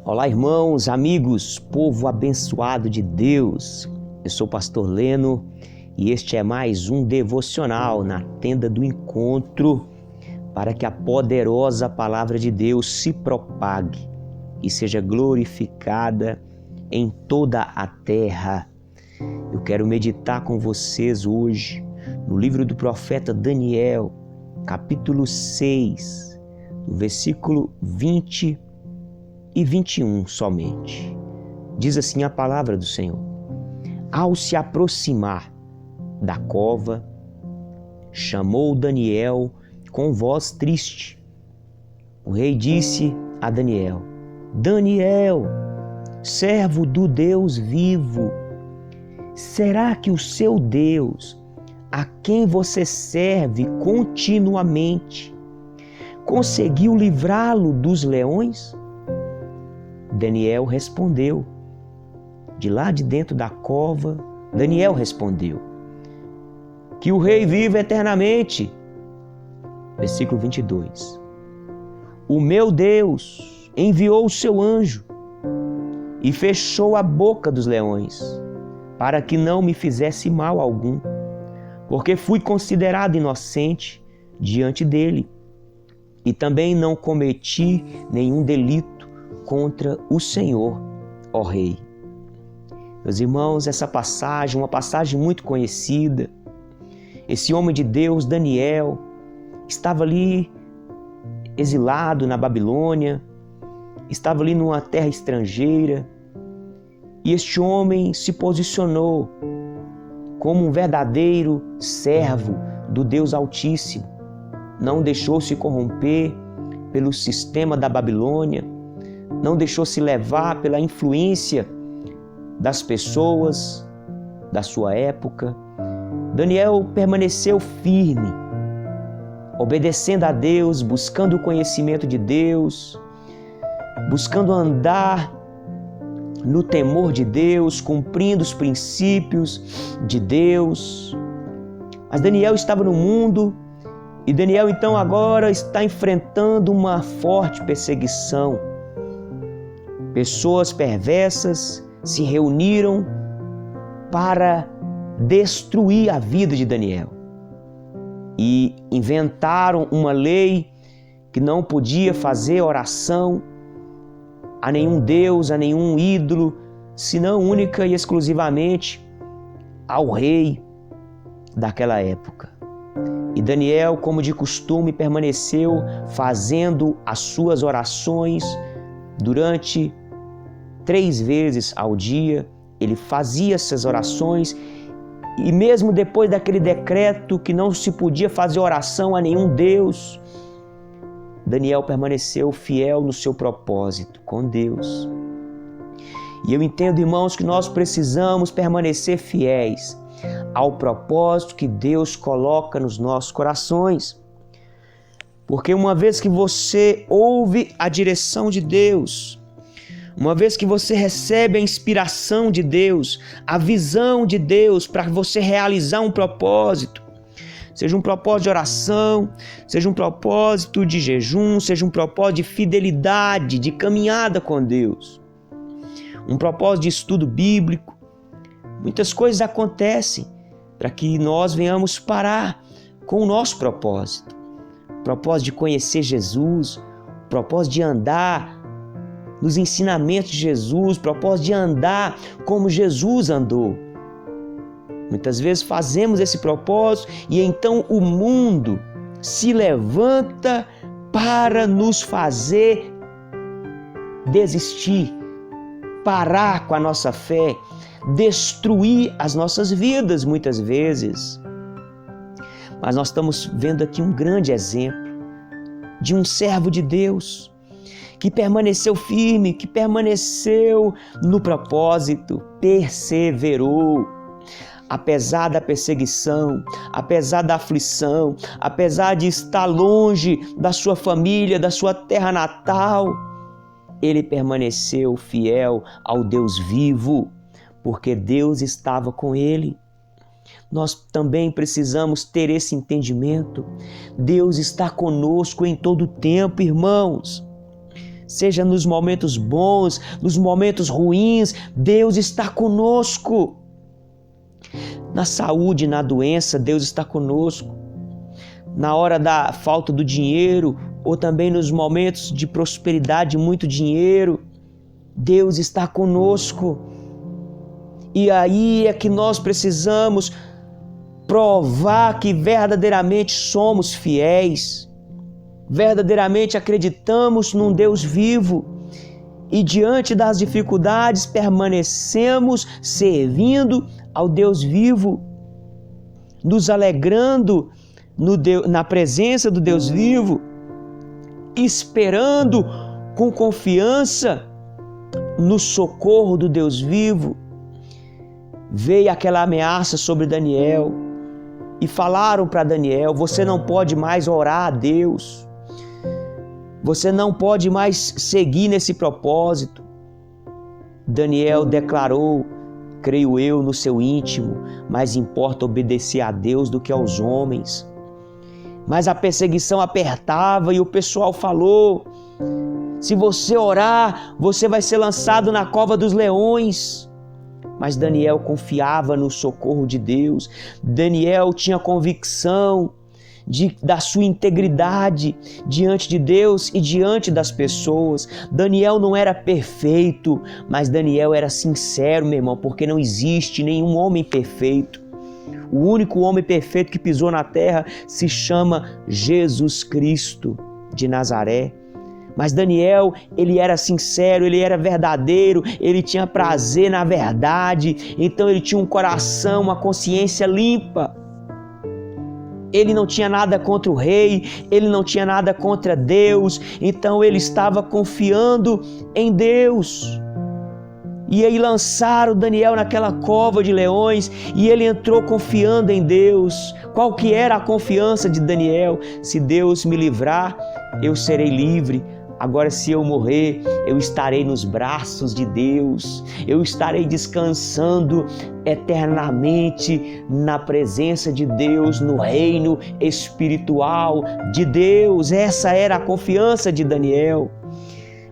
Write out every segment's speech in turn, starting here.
Olá, irmãos, amigos, povo abençoado de Deus. Eu sou o pastor Leno e este é mais um devocional na tenda do encontro para que a poderosa palavra de Deus se propague e seja glorificada em toda a terra. Eu quero meditar com vocês hoje no livro do profeta Daniel, capítulo 6, no versículo 20 e 21 somente. Diz assim a palavra do Senhor: Ao se aproximar da cova, chamou Daniel com voz triste. O rei disse a Daniel: Daniel, servo do Deus vivo, será que o seu Deus, a quem você serve continuamente, conseguiu livrá-lo dos leões? Daniel respondeu. De lá de dentro da cova, Daniel respondeu: Que o rei vive eternamente. Versículo 22. O meu Deus enviou o seu anjo e fechou a boca dos leões, para que não me fizesse mal algum, porque fui considerado inocente diante dele, e também não cometi nenhum delito contra o Senhor, ó Rei. Meus irmãos, essa passagem, uma passagem muito conhecida. Esse homem de Deus, Daniel, estava ali exilado na Babilônia, estava ali numa terra estrangeira, e este homem se posicionou como um verdadeiro servo do Deus Altíssimo. Não deixou se corromper pelo sistema da Babilônia, não deixou se levar pela influência das pessoas da sua época. Daniel permaneceu firme, obedecendo a Deus, buscando o conhecimento de Deus, buscando andar no temor de Deus, cumprindo os princípios de Deus. Mas Daniel estava no mundo e Daniel então agora está enfrentando uma forte perseguição. Pessoas perversas se reuniram para destruir a vida de Daniel e inventaram uma lei que não podia fazer oração a nenhum Deus, a nenhum ídolo, senão única e exclusivamente ao rei daquela época. E Daniel, como de costume, permaneceu fazendo as suas orações durante 3 vezes ao dia. Ele fazia essas orações e mesmo depois daquele decreto que não se podia fazer oração a nenhum Deus, Daniel permaneceu fiel no seu propósito com Deus. E eu entendo, irmãos, que nós precisamos permanecer fiéis ao propósito que Deus coloca nos nossos corações. Porque uma vez que você ouve a direção de Deus, uma vez que você recebe a inspiração de Deus, a visão de Deus para você realizar um propósito, seja um propósito de oração, seja um propósito de jejum, seja um propósito de fidelidade, de caminhada com Deus, um propósito de estudo bíblico, muitas coisas acontecem para que nós venhamos parar com o nosso propósito. Propósito de conhecer Jesus, propósito de andar nos ensinamentos de Jesus, propósito de andar como Jesus andou. Muitas vezes fazemos esse propósito e então o mundo se levanta para nos fazer desistir, parar com a nossa fé, destruir as nossas vidas muitas vezes. Mas nós estamos vendo aqui um grande exemplo de um servo de Deus que permaneceu firme, que permaneceu no propósito, perseverou. Apesar da perseguição, apesar da aflição, apesar de estar longe da sua família, da sua terra natal, ele permaneceu fiel ao Deus vivo, porque Deus estava com ele. Nós também precisamos ter esse entendimento. Deus está conosco em todo o tempo, irmãos. seja nos momentos bons, nos momentos ruins, Deus está conosco. Na saúde, na doença, Deus está conosco. Na hora da falta do dinheiro, ou também nos momentos de prosperidade, muito dinheiro, Deus está conosco. E aí é que nós precisamos provar que verdadeiramente somos fiéis, verdadeiramente acreditamos num Deus vivo e diante das dificuldades permanecemos servindo ao Deus vivo, nos alegrando na presença do Deus vivo, esperando com confiança no socorro do Deus vivo. Veio aquela ameaça sobre Daniel e falaram para Daniel: você não pode mais orar a Deus, você não pode mais seguir nesse propósito. Daniel declarou: creio eu no seu íntimo, mais importa obedecer a Deus do que aos homens. Mas a perseguição apertava e o pessoal falou: se você orar, você vai ser lançado na cova dos leões. Mas Daniel confiava no socorro de Deus. Daniel tinha convicção da sua integridade diante de Deus e diante das pessoas. Daniel não era perfeito, mas Daniel era sincero, meu irmão, porque não existe nenhum homem perfeito. O único homem perfeito que pisou na terra se chama Jesus Cristo de Nazaré. Mas Daniel, ele era sincero, ele era verdadeiro, ele tinha prazer na verdade, então ele tinha um coração, uma consciência limpa. Ele não tinha nada contra o rei, ele não tinha nada contra Deus, então ele estava confiando em Deus. E aí lançaram Daniel naquela cova de leões e ele entrou confiando em Deus. Qual que era a confiança de Daniel? Se Deus me livrar, eu serei livre. Agora, se eu morrer, eu estarei nos braços de Deus, eu estarei descansando eternamente na presença de Deus, no reino espiritual de Deus. Essa era a confiança de Daniel.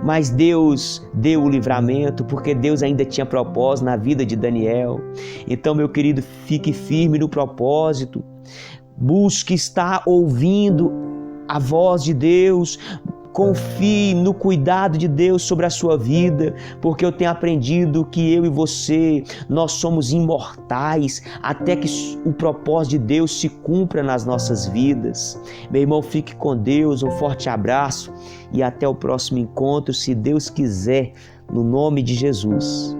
Mas Deus deu o livramento, porque Deus ainda tinha propósito na vida de Daniel. Então, meu querido, fique firme no propósito, busque estar ouvindo a voz de Deus, confie no cuidado de Deus sobre a sua vida, porque eu tenho aprendido que eu e você, nós somos imortais até que o propósito de Deus se cumpra nas nossas vidas. Meu irmão, fique com Deus, um forte abraço e até o próximo encontro, se Deus quiser, no nome de Jesus.